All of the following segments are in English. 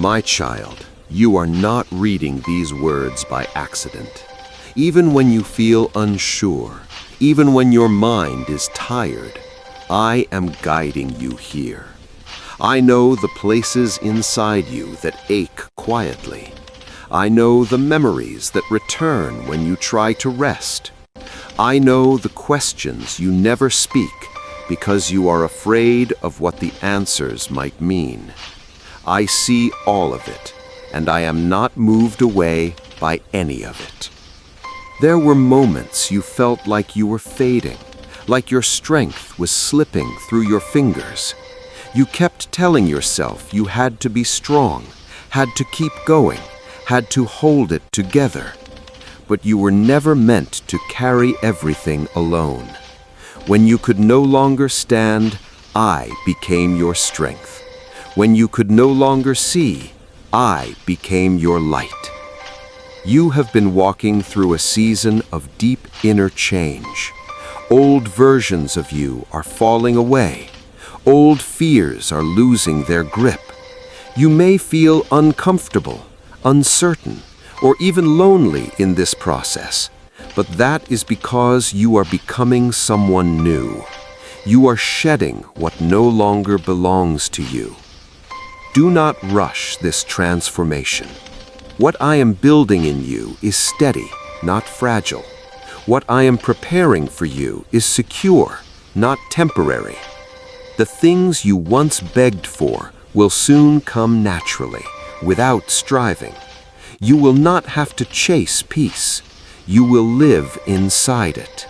My child, you are not reading these words by accident. Even when you feel unsure, even when your mind is tired, I am guiding you here. I know the places inside you that ache quietly. I know the memories that return when you try to rest. I know the questions you never speak because you are afraid of what the answers might mean. I see all of it, and I am not moved away by any of it. There were moments you felt like you were fading, like your strength was slipping through your fingers. You kept telling yourself you had to be strong, had to keep going, had to hold it together. But you were never meant to carry everything alone. When you could no longer stand, I became your strength. When you could no longer see, I became your light. You have been walking through a season of deep inner change. Old versions of you are falling away. Old fears are losing their grip. You may feel uncomfortable, uncertain, or even lonely in this process, but that is because you are becoming someone new. You are shedding what no longer belongs to you. Do not rush this transformation. What I am building in you is steady, not fragile. What I am preparing for you is secure, not temporary. The things you once begged for will soon come naturally, without striving. You will not have to chase peace. You will live inside it.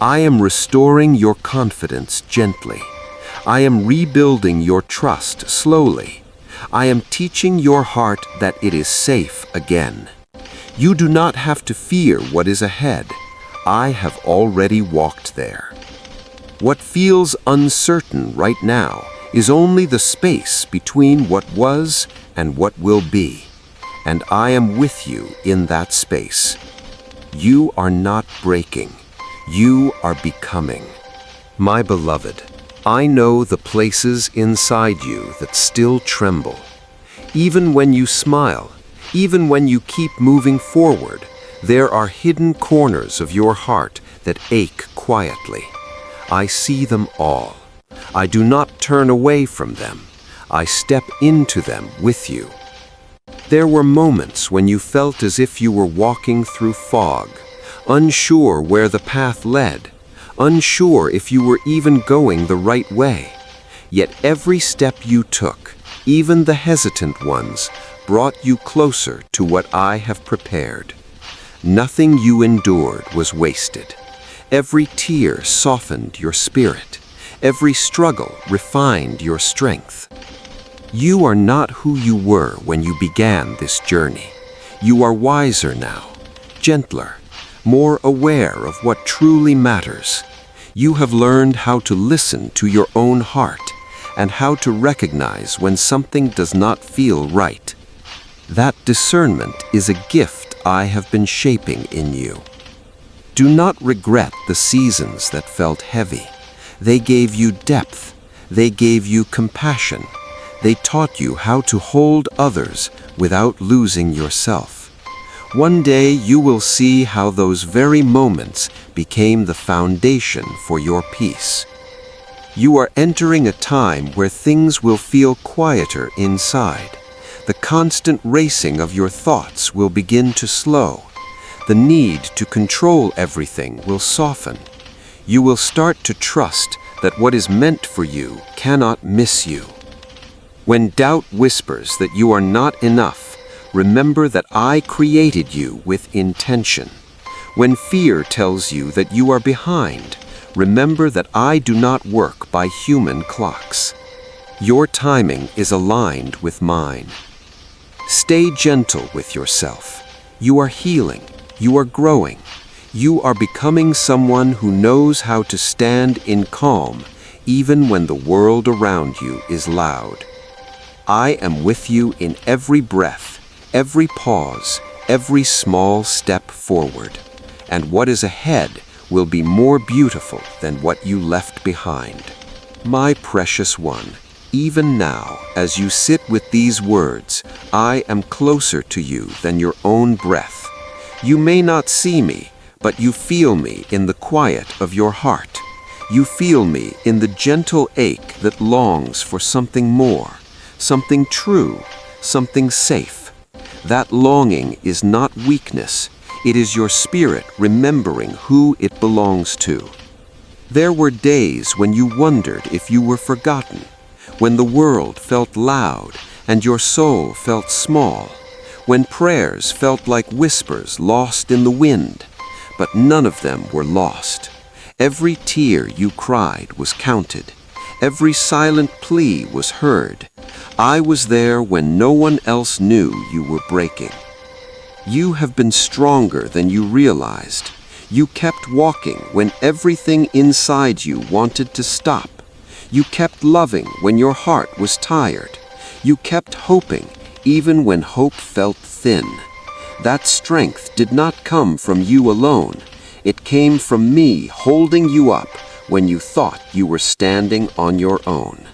I am restoring your confidence gently. I am rebuilding your trust slowly. I am teaching your heart that it is safe again. You do not have to fear what is ahead. I have already walked there. What feels uncertain right now is only the space between what was and what will be, and I am with you in that space. You are not breaking. You are becoming. My beloved, I know the places inside you that still tremble. Even when you smile, even when you keep moving forward, there are hidden corners of your heart that ache quietly. I see them all. I do not turn away from them. I step into them with you. There were moments when you felt as if you were walking through fog, unsure where the path led, unsure if you were even going the right way. Yet every step you took, even the hesitant ones, brought you closer to what I have prepared. Nothing you endured was wasted. Every tear softened your spirit. Every struggle refined your strength. You are not who you were when you began this journey. You are wiser now, gentler, more aware of what truly matters. You have learned how to listen to your own heart and how to recognize when something does not feel right. That discernment is a gift I have been shaping in you. Do not regret the seasons that felt heavy. They gave you depth. They gave you compassion. They taught you how to hold others without losing yourself. One day you will see how those very moments became the foundation for your peace. You are entering a time where things will feel quieter inside. The constant racing of your thoughts will begin to slow. The need to control everything will soften. You will start to trust that what is meant for you cannot miss you. When doubt whispers that you are not enough, remember that I created you with intention. When fear tells you that you are behind, remember that I do not work by human clocks. Your timing is aligned with mine. Stay gentle with yourself. You are healing. You are growing. You are becoming someone who knows how to stand in calm, even when the world around you is loud. I am with you in every breath, every pause, every small step forward. And what is ahead will be more beautiful than what you left behind. My precious one, Even now, as you sit with these words, I am closer to you than your own breath. You may not see me, but you feel me in the quiet of your heart. You feel me in the gentle ache that longs for something more, something true, something safe. That longing is not weakness, it is your spirit remembering who it belongs to. There were days when you wondered if you were forgotten, when the world felt loud and your soul felt small, when prayers felt like whispers lost in the wind, but none of them were lost. Every tear you cried was counted. Every silent plea was heard. I was there when no one else knew you were breaking. You have been stronger than you realized. You kept walking when everything inside you wanted to stop. You kept loving when your heart was tired. You kept hoping even when hope felt thin. That strength did not come from you alone. It came from me holding you up when you thought you were standing on your own.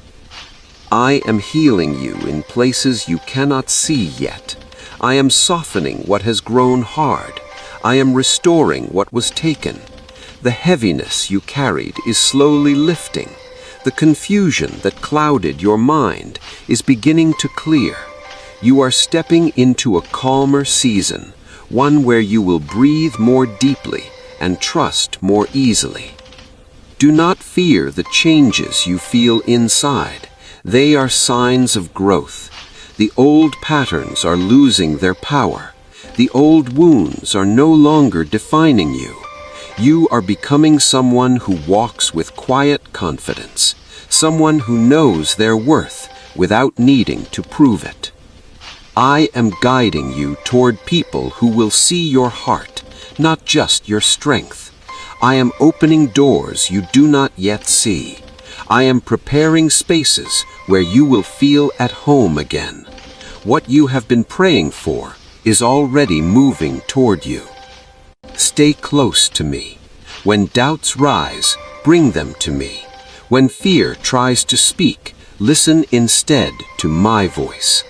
I am healing you in places you cannot see yet. I am softening what has grown hard. I am restoring what was taken. The heaviness you carried is slowly lifting. The confusion that clouded your mind is beginning to clear. You are stepping into a calmer season, one where you will breathe more deeply and trust more easily. Do not fear the changes you feel inside. They are signs of growth. The old patterns are losing their power. The old wounds are no longer defining you. You are becoming someone who walks with quiet confidence, someone who knows their worth without needing to prove it. I am guiding you toward people who will see your heart, not just your strength. I am opening doors you do not yet see. I am preparing spaces where you will feel at home again. What you have been praying for is already moving toward you. Stay close to me. When doubts rise, bring them to me. When fear tries to speak, listen instead to my voice.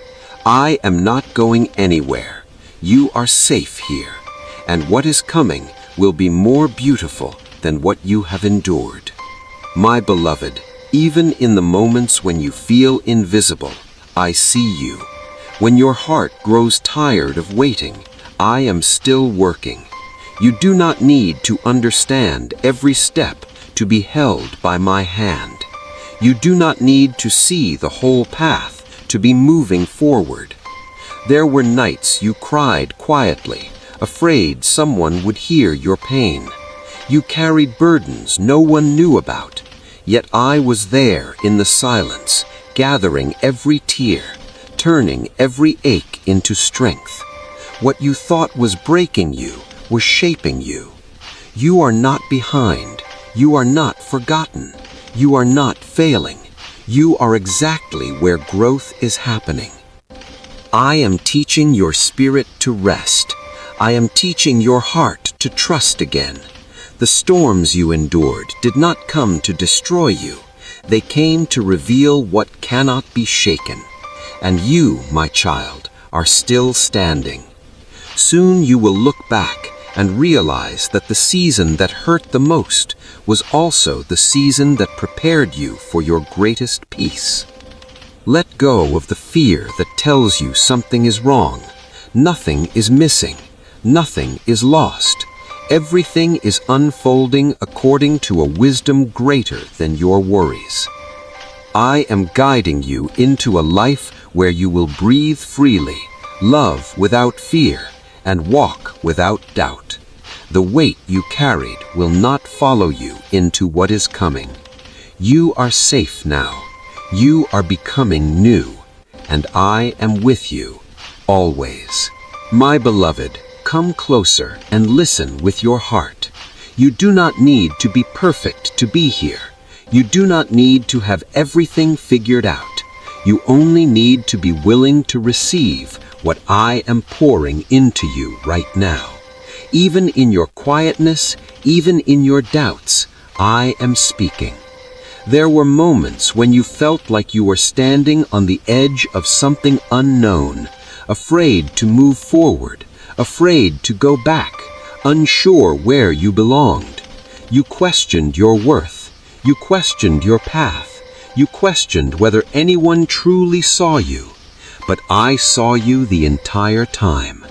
I am not going anywhere. You are safe here, and what is coming will be more beautiful than what you have endured. My beloved, even in the moments when you feel invisible, I see you. When your heart grows tired of waiting, I am still working. You do not need to understand every step to be held by my hand. You do not need to see the whole path to be moving forward. There were nights you cried quietly, afraid someone would hear your pain. You carried burdens no one knew about, yet I was there in the silence, gathering every tear, turning every ache into strength. What you thought was breaking you was shaping you. You are not behind. You are not forgotten. You are not failing. You are exactly where growth is happening. I am teaching your spirit to rest. I am teaching your heart to trust again. The storms you endured did not come to destroy you. They came to reveal what cannot be shaken. And you, my child, are still standing. Soon you will look back and realize that the season that hurt the most was also the season that prepared you for your greatest peace. Let go of the fear that tells you something is wrong. Nothing is missing. Nothing is lost. Everything is unfolding according to a wisdom greater than your worries. I am guiding you into a life where you will breathe freely, love without fear, and walk without doubt. The weight you carried will not follow you into what is coming. You are safe now. You are becoming new, and I am with you, always. My beloved, come closer and listen with your heart. You do not need to be perfect to be here. You do not need to have everything figured out. You only need to be willing to receive what I am pouring into you right now. Even in your quietness, even in your doubts, I am speaking. There were moments when you felt like you were standing on the edge of something unknown, afraid to move forward, afraid to go back, unsure where you belonged. You questioned your worth. You questioned your path. You questioned whether anyone truly saw you. But I saw you the entire time.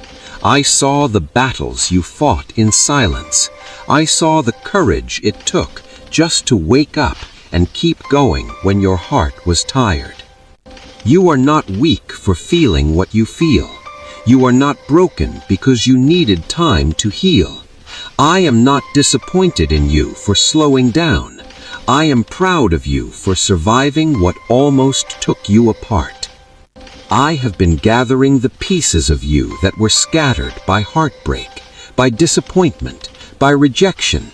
I saw the battles you fought in silence. I saw the courage it took just to wake up and keep going when your heart was tired. You are not weak for feeling what you feel. You are not broken because you needed time to heal. I am not disappointed in you for slowing down. I am proud of you for surviving what almost took you apart. I have been gathering the pieces of you that were scattered by heartbreak, by disappointment, by rejection.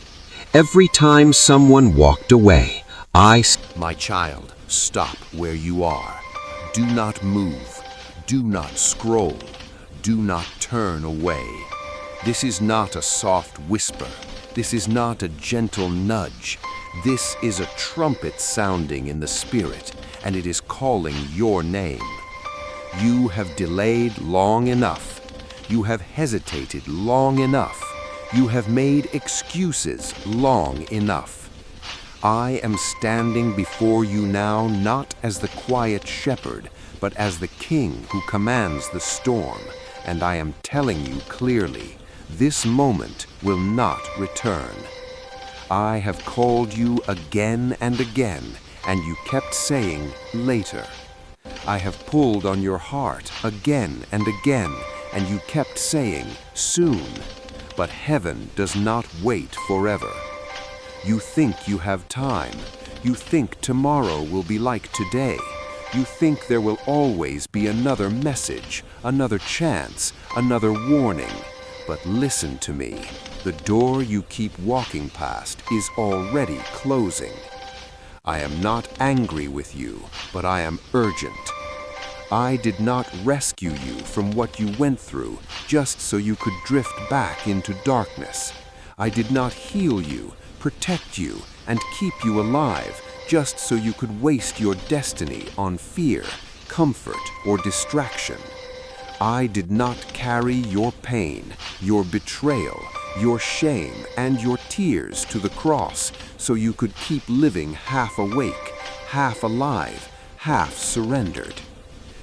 Every time someone walked away, My child, stop where you are. Do not move. Do not scroll. Do not turn away. This is not a soft whisper. This is not a gentle nudge. This is a trumpet sounding in the spirit, and it is calling your name. You have delayed long enough. You have hesitated long enough. You have made excuses long enough. I am standing before you now not as the quiet shepherd, but as the king who commands the storm, and I am telling you clearly, this moment will not return. I have called you again and again, and you kept saying, later. I have pulled on your heart again and again, and you kept saying, soon. But heaven does not wait forever. You think you have time. You think tomorrow will be like today. You think there will always be another message, another chance, another warning. But listen to me. The door you keep walking past is already closing. I am not angry with you, but I am urgent. I did not rescue you from what you went through just so you could drift back into darkness. I did not heal you, protect you, and keep you alive just so you could waste your destiny on fear, comfort, or distraction. I did not carry your pain, your betrayal, your shame, and your tears to the cross so you could keep living half awake, half alive, half surrendered.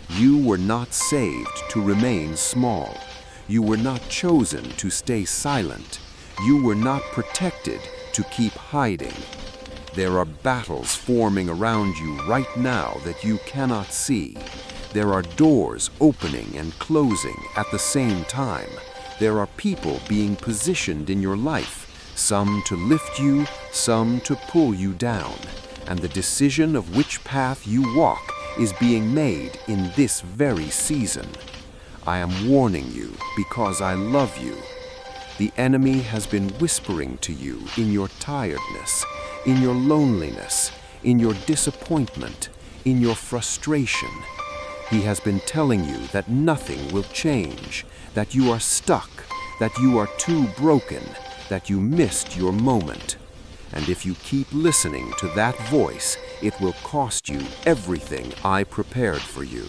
You were not saved to remain small. You were not chosen to stay silent. You were not protected to keep hiding. There are battles forming around you right now that you cannot see. There are doors opening and closing at the same time. There are people being positioned in your life, some to lift you, some to pull you down. And the decision of which path you walk is being made in this very season. I am warning you because I love you. The enemy has been whispering to you in your tiredness, in your loneliness, in your disappointment, in your frustration. He has been telling you that nothing will change, that you are stuck, that you are too broken, that you missed your moment. And if you keep listening to that voice, it will cost you everything I prepared for you.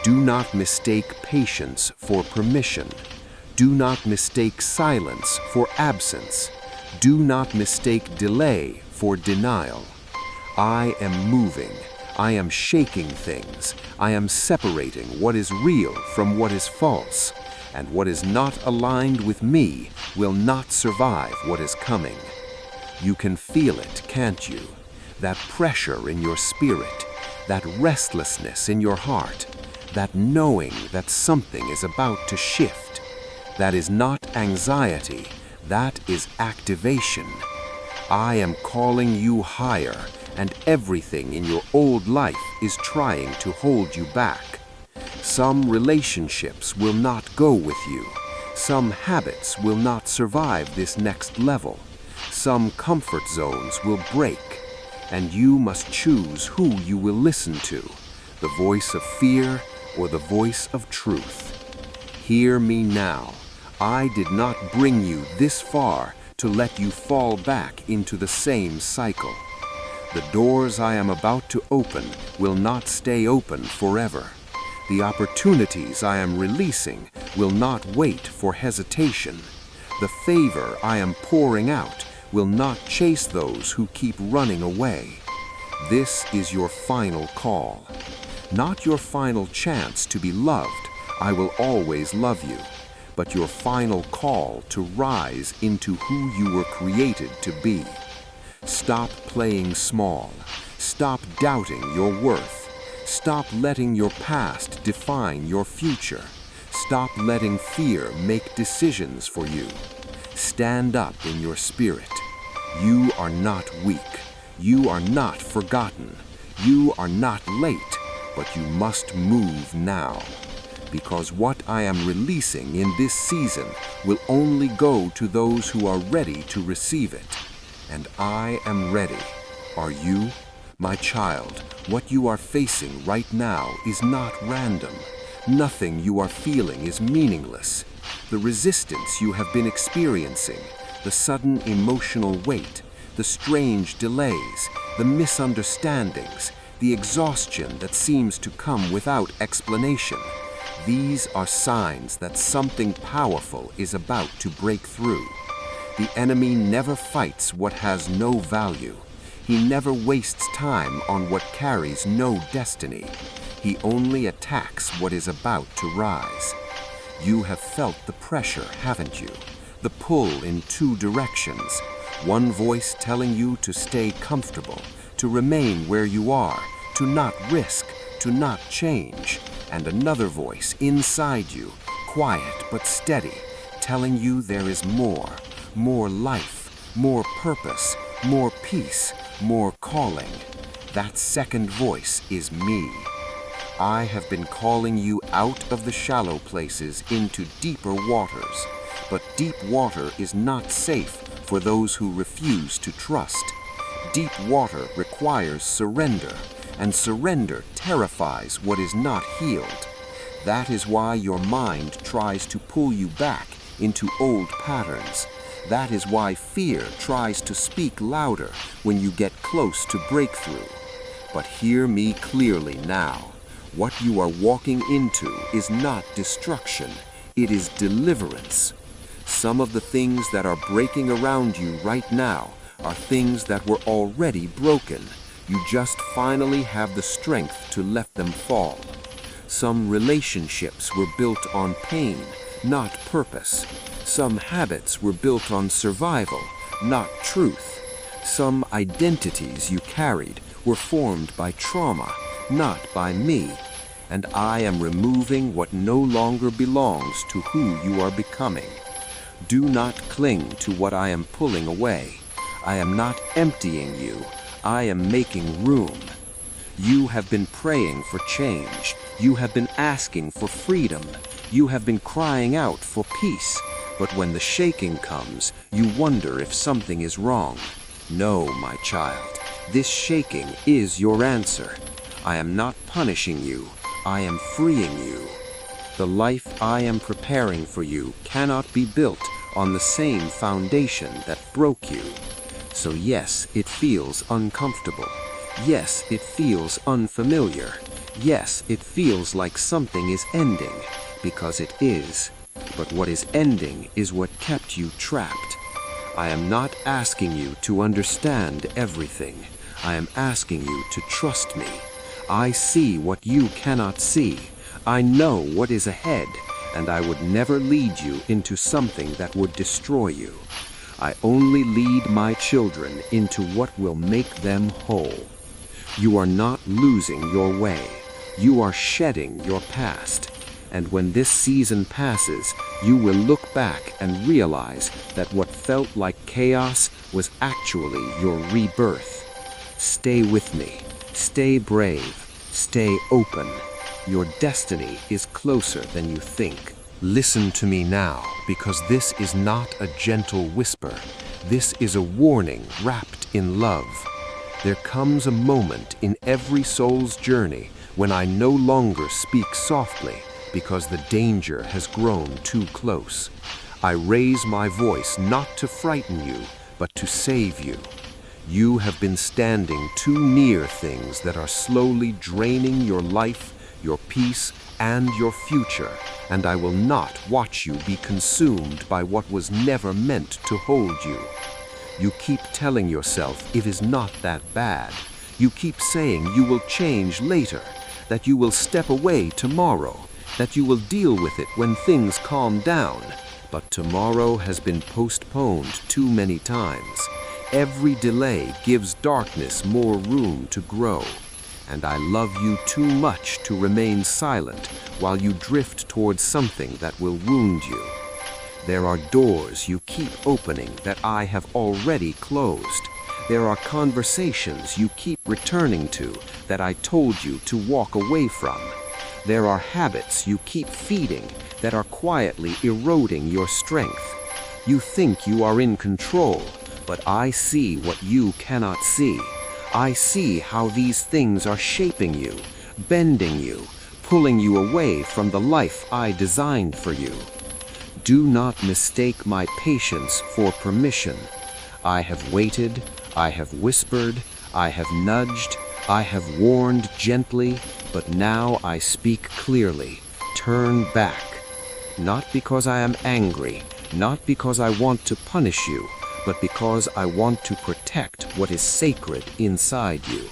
Do not mistake patience for permission. Do not mistake silence for absence. Do not mistake delay for denial. I am moving. I am shaking things. I am separating what is real from what is false. And what is not aligned with me will not survive what is coming. You can feel it, can't you? That pressure in your spirit, that restlessness in your heart, that knowing that something is about to shift. That is not anxiety, that is activation. I am calling you higher, and everything in your old life is trying to hold you back. Some relationships will not go with you. Some habits will not survive this next level. Some comfort zones will break, and you must choose who you will listen to, the voice of fear or the voice of truth. Hear me now. I did not bring you this far to let you fall back into the same cycle. The doors I am about to open will not stay open forever. The opportunities I am releasing will not wait for hesitation. The favor I am pouring out will not chase those who keep running away. This is your final call. Not your final chance to be loved, I will always love you, but your final call to rise into who you were created to be. Stop playing small. Stop doubting your worth. Stop letting your past define your future. Stop letting fear make decisions for you. Stand up in your spirit. You are not weak. You are not forgotten. You are not late, but you must move now. Because what I am releasing in this season will only go to those who are ready to receive it. And I am ready. Are you? My child, what you are facing right now is not random. Nothing you are feeling is meaningless. The resistance you have been experiencing, the sudden emotional weight, the strange delays, the misunderstandings, the exhaustion that seems to come without explanation, these are signs that something powerful is about to break through. The enemy never fights what has no value. He never wastes time on what carries no destiny. He only attacks what is about to rise. You have felt the pressure, haven't you? The pull in two directions. One voice telling you to stay comfortable, to remain where you are, to not risk, to not change. And another voice inside you, quiet but steady, telling you there is more life, more purpose, more peace, more calling. That second voice is me. I have been calling you out of the shallow places into deeper waters. But deep water is not safe for those who refuse to trust. Deep water requires surrender, and surrender terrifies what is not healed. That is why your mind tries to pull you back into old patterns. That is why fear tries to speak louder when you get close to breakthrough. But hear me clearly now. What you are walking into is not destruction, it is deliverance. Some of the things that are breaking around you right now are things that were already broken. You just finally have the strength to let them fall. Some relationships were built on pain, not purpose. Some habits were built on survival, not truth. Some identities you carried were formed by trauma, not by me. And I am removing what no longer belongs to who you are becoming. Do not cling to what I am pulling away. I am not emptying you. I am making room. You have been praying for change. You have been asking for freedom. You have been crying out for peace. But when the shaking comes, you wonder if something is wrong. No, my child, this shaking is your answer. I am not punishing you. I am freeing you. The life I am preparing for you cannot be built on the same foundation that broke you. So yes, it feels uncomfortable. Yes, it feels unfamiliar. Yes, it feels like something is ending, because it is. But what is ending is what kept you trapped. I am not asking you to understand everything. I am asking you to trust me. I see what you cannot see. I know what is ahead, and I would never lead you into something that would destroy you. I only lead my children into what will make them whole. You are not losing your way. You are shedding your past. And when this season passes, you will look back and realize that what felt like chaos was actually your rebirth. Stay with me. Stay brave. Stay open. Your destiny is closer than you think. Listen to me now, because this is not a gentle whisper. This is a warning wrapped in love. There comes a moment in every soul's journey when I no longer speak softly because the danger has grown too close. I raise my voice not to frighten you, but to save you. You have been standing too near things that are slowly draining your life, your peace, and your future, and I will not watch you be consumed by what was never meant to hold you. You keep telling yourself it is not that bad. You keep saying you will change later, that you will step away tomorrow, that you will deal with it when things calm down. But tomorrow has been postponed too many times. Every delay gives darkness more room to grow. And I love you too much to remain silent while you drift towards something that will wound you. There are doors you keep opening that I have already closed. There are conversations you keep returning to that I told you to walk away from. There are habits you keep feeding that are quietly eroding your strength. You think you are in control, but I see what you cannot see. I see how these things are shaping you, bending you, pulling you away from the life I designed for you. Do not mistake my patience for permission. I have waited, I have whispered, I have nudged, I have warned gently, but now I speak clearly. Turn back. Not because I am angry, not because I want to punish you, but because I want to protect what is sacred inside you.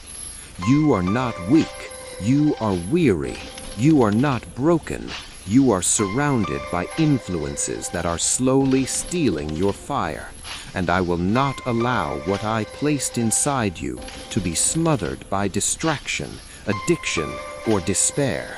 You are not weak. You are weary. You are not broken. You are surrounded by influences that are slowly stealing your fire, and I will not allow what I placed inside you to be smothered by distraction, addiction, or despair.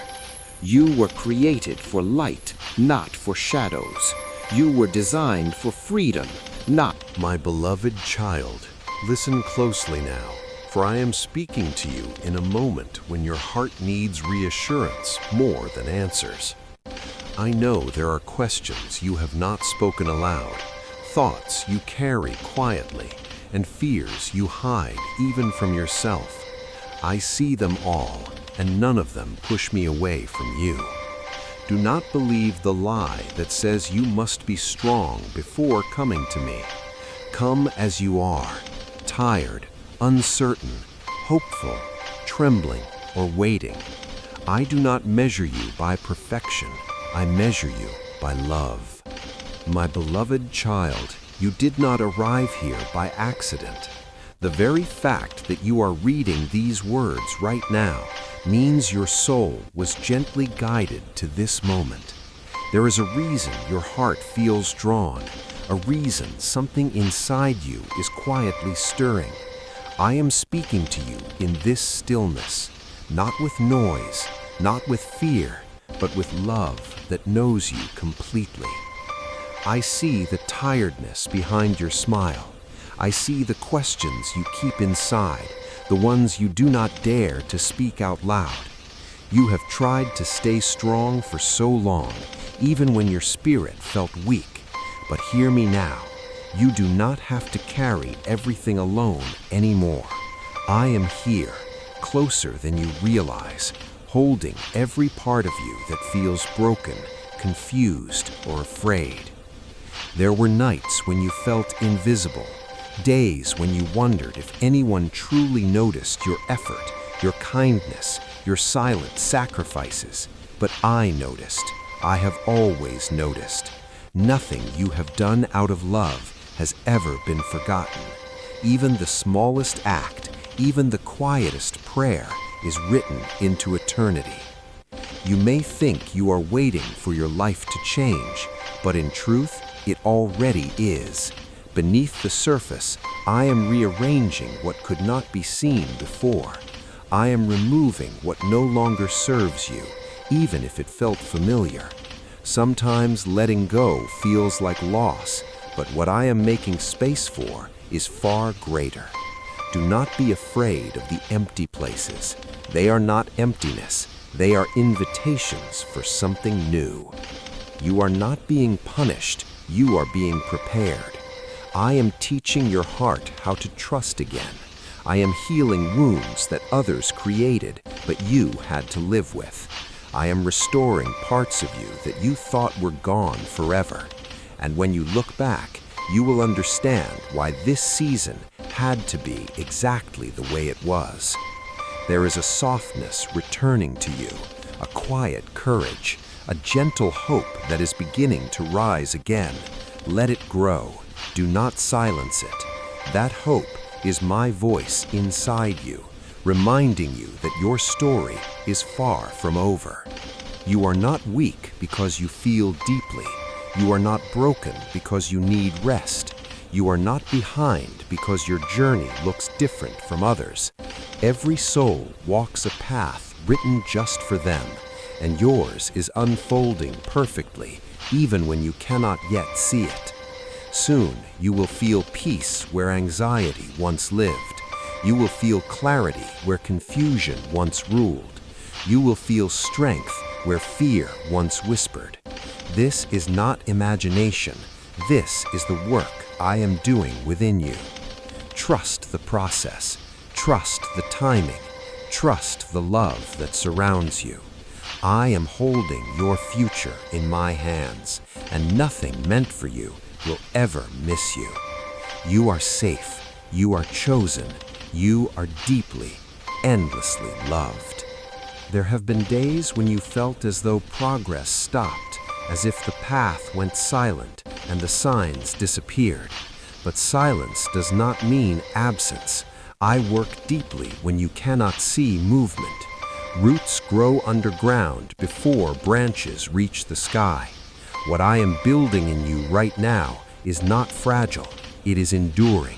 You were created for light, not for shadows. You were designed for freedom, not... My beloved child, listen closely now, for I am speaking to you in a moment when your heart needs reassurance more than answers. I know there are questions you have not spoken aloud, thoughts you carry quietly, and fears you hide even from yourself. I see them all, and none of them push me away from you. Do not believe the lie that says you must be strong before coming to me. Come as you are, tired, uncertain, hopeful, trembling, or waiting. I do not measure you by perfection. I measure you by love. My beloved child, you did not arrive here by accident. The very fact that you are reading these words right now means your soul was gently guided to this moment. There is a reason your heart feels drawn, a reason something inside you is quietly stirring. I am speaking to you in this stillness, not with noise, not with fear, but with love that knows you completely. I see the tiredness behind your smile. I see the questions you keep inside, the ones you do not dare to speak out loud. You have tried to stay strong for so long, even when your spirit felt weak. But hear me now. You do not have to carry everything alone anymore. I am here, closer than you realize, holding every part of you that feels broken, confused, or afraid. There were nights when you felt invisible, days when you wondered if anyone truly noticed your effort, your kindness, your silent sacrifices. But I noticed. I have always noticed. Nothing you have done out of love has ever been forgotten. Even the smallest act, even the quietest prayer is written into eternity. You may think you are waiting for your life to change, but in truth, it already is. Beneath the surface, I am rearranging what could not be seen before. I am removing what no longer serves you, even if it felt familiar. Sometimes letting go feels like loss, but what I am making space for is far greater. Do not be afraid of the empty places. They are not emptiness. They are invitations for something new. You are not being punished. You are being prepared. I am teaching your heart how to trust again. I am healing wounds that others created, but you had to live with. I am restoring parts of you that you thought were gone forever. And when you look back, you will understand why this season had to be exactly the way it was. There is a softness returning to you, a quiet courage, a gentle hope that is beginning to rise again. Let it grow. Do not silence it. That hope is my voice inside you, reminding you that your story is far from over. You are not weak because you feel deeply. You are not broken because you need rest. You are not behind because your journey looks different from others. Every soul walks a path written just for them, and yours is unfolding perfectly, even when you cannot yet see it. Soon, you will feel peace where anxiety once lived. You will feel clarity where confusion once ruled. You will feel strength where fear once whispered. This is not imagination. This is the work I am doing within you. Trust the process. Trust the timing. Trust the love that surrounds you. I am holding your future in my hands, and nothing meant for you will ever miss you. You are safe. You are chosen. You are deeply, endlessly loved. There have been days when you felt as though progress stopped, as if the path went silent and the signs disappeared. But silence does not mean absence. I work deeply when you cannot see movement. Roots grow underground before branches reach the sky. What I am building in you right now is not fragile, it is enduring.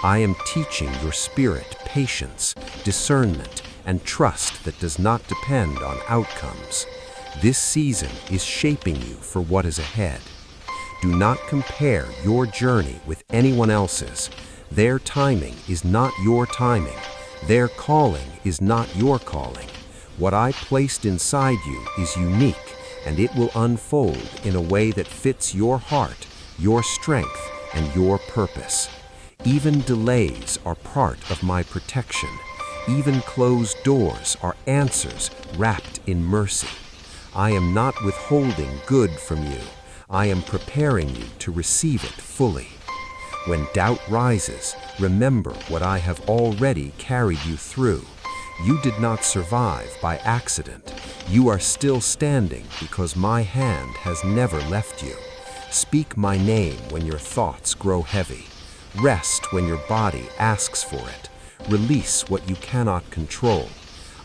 I am teaching your spirit patience, discernment, and trust that does not depend on outcomes. This season is shaping you for what is ahead. Do not compare your journey with anyone else's. Their timing is not your timing. Their calling is not your calling. What I placed inside you is unique, and it will unfold in a way that fits your heart, your strength, and your purpose. Even delays are part of my protection. Even closed doors are answers wrapped in mercy. I am not withholding good from you. I am preparing you to receive it fully. When doubt rises, remember what I have already carried you through. You did not survive by accident. You are still standing because my hand has never left you. Speak my name when your thoughts grow heavy. Rest when your body asks for it. Release what you cannot control.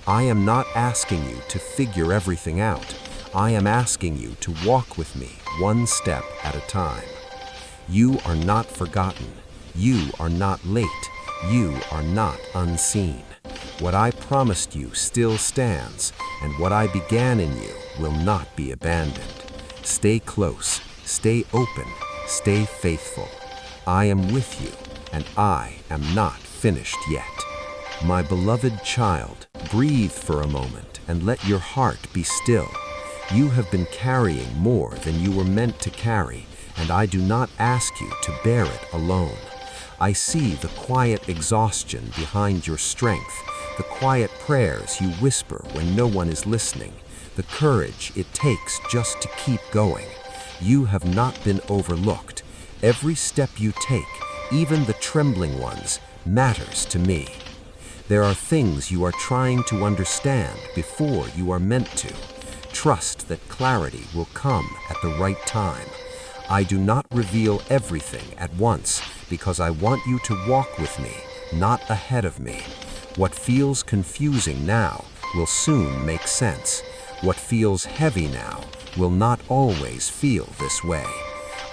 I am not asking you to figure everything out. I am asking you to walk with me one step at a time. You are not forgotten. You are not late. You are not unseen. What I promised you still stands, and what I began in you will not be abandoned. Stay close, stay open, stay faithful. I am with you, and I am not finished yet. My beloved child, breathe for a moment and let your heart be still. You have been carrying more than you were meant to carry, and I do not ask you to bear it alone. I see the quiet exhaustion behind your strength, the quiet prayers you whisper when no one is listening, the courage it takes just to keep going. You have not been overlooked. Every step you take, even the trembling ones, matters to me. There are things you are trying to understand before you are meant to. Trust that clarity will come at the right time. I do not reveal everything at once because I want you to walk with me, not ahead of me. What feels confusing now will soon make sense. What feels heavy now will not always feel this way.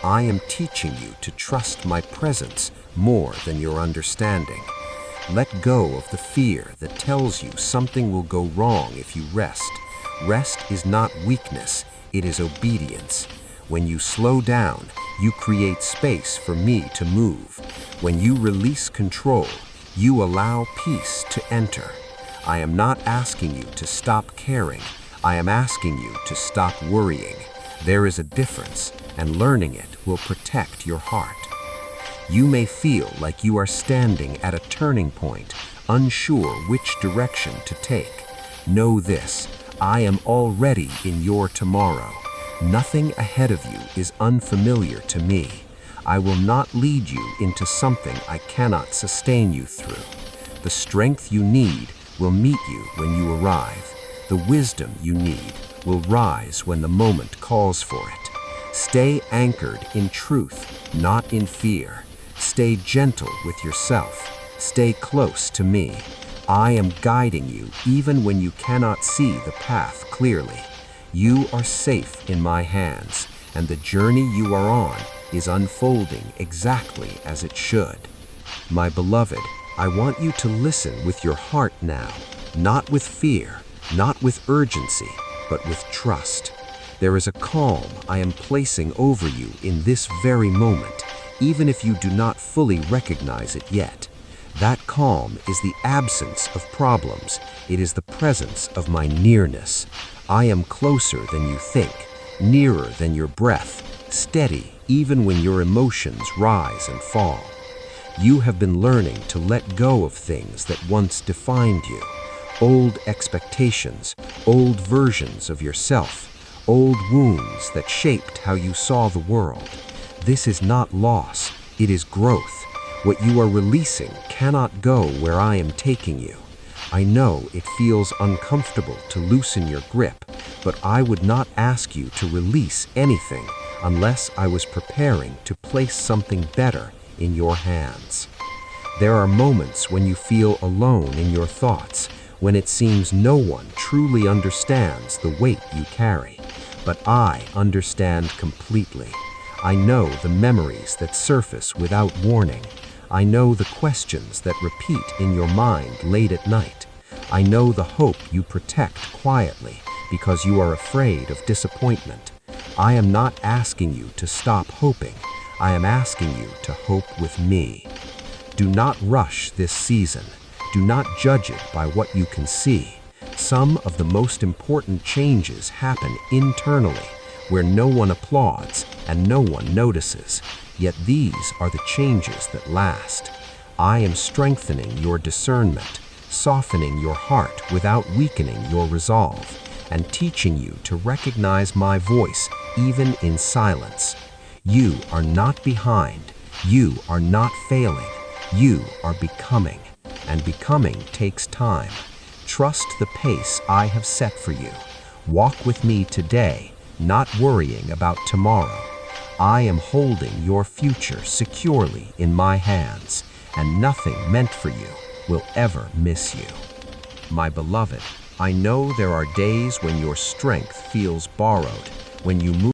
I am teaching you to trust my presence more than your understanding. Let go of the fear that tells you something will go wrong if you rest. Rest is not weakness, it is obedience. When you slow down, you create space for me to move. When you release control, you allow peace to enter. I am not asking you to stop caring. I am asking you to stop worrying. There is a difference, and learning it will protect your heart. You may feel like you are standing at a turning point, unsure which direction to take. Know this, I am already in your tomorrow. Nothing ahead of you is unfamiliar to me. I will not lead you into something I cannot sustain you through. The strength you need will meet you when you arrive. The wisdom you need will rise when the moment calls for it. Stay anchored in truth, not in fear. Stay gentle with yourself. Stay close to me. I am guiding you even when you cannot see the path clearly. You are safe in my hands, and the journey you are on is unfolding exactly as it should. My beloved, I want you to listen with your heart now, not with fear, not with urgency, but with trust. There is a calm I am placing over you in this very moment, even if you do not fully recognize it yet. That calm is the absence of problems. It is the presence of my nearness. I am closer than you think, nearer than your breath, steady even when your emotions rise and fall. You have been learning to let go of things that once defined you. Old expectations, old versions of yourself, old wounds that shaped how you saw the world. This is not loss, it is growth. What you are releasing cannot go where I am taking you. I know it feels uncomfortable to loosen your grip, but I would not ask you to release anything unless I was preparing to place something better in your hands. There are moments when you feel alone in your thoughts, when it seems no one truly understands the weight you carry. But I understand completely. I know the memories that surface without warning. I know the questions that repeat in your mind late at night. I know the hope you protect quietly because you are afraid of disappointment. I am not asking you to stop hoping. I am asking you to hope with me. Do not rush this season. Do not judge it by what you can see. Some of the most important changes happen internally, where no one applauds and no one notices. Yet these are the changes that last. I am strengthening your discernment, softening your heart without weakening your resolve, and teaching you to recognize my voice even in silence. You are not behind. You are not failing. You are becoming, and becoming takes time. Trust the pace I have set for you. Walk with me today, not worrying about tomorrow. I am holding your future securely in my hands, and nothing meant for you will ever miss you. My beloved, I know there are days when your strength feels borrowed, when you move